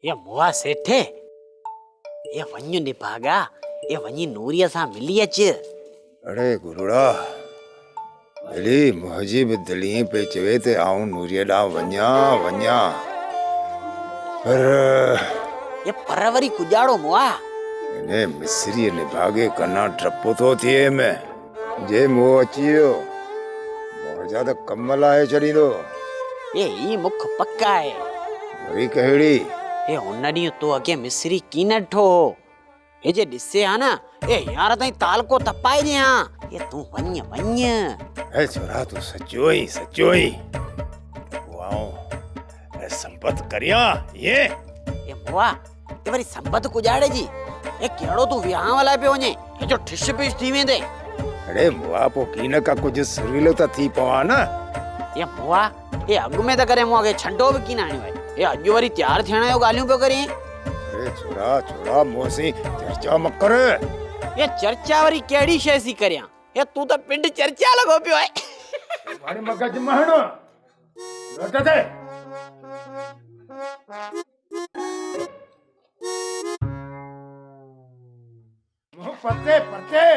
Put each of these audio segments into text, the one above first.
ये मुआ सेठे ये वन्यू निभागा ये वन्यी नूरिया सा मिली अच। अरे गुरुड़ा मिली मुहजीब दिली पे चवे ते आऊं नूरिया डा वन्या वन्या पर ये परवरी कुजाड़ो मुआ ने मिस्री ने भागे कना ट्रप्पो तो थिए में जे मो अचियो मो ज्यादा कमल आए चढ़ी दो ये ई मुख पक्का है वरी कहड़ी ये उन्नडी तो अगे मिस्री की न ठो ये जे दिसे आ ना ये यार ताई ताल को तपाई दे हां ये तू वन्य वन्य ए छोरा तू सच्चो ही वाओ ए संपत करिया ये मुआ ये वरी संपत कुजाड़े जी ये केड़ो तू विहां वाला पे वने ये जो ठिश पिश थी वेंदे। अरे मुआ पो कीन का कुछ सुरीलो त थी पवा ना ये मुआ ये अगु में त करे मुआ के छंडो भी की ना आयो ये अजो वरी तैयार थियण जो गालियों पे करी। अरे छोरा मोसी चर्चा मत कर ये चर्चा वरी केड़ी शय सी करया ये तू तो पिंड चर्चा लगो पियो है मारे मगज महणो लट दे पत्ते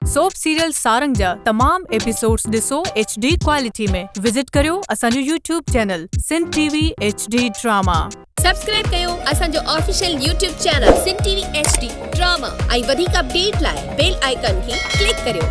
सोप सीरियल सारंग जा तमाम एपिसोड्स ॾिसो HD क्वालिटी में विजिट करियो असांजो YouTube channel Sindh TV HD drama. Subscribe कयो असांजो official YouTube channel Sindh TV HD drama ऐं वधीक अपडेट लाइ बेल आइकन खे क्लिक करियो।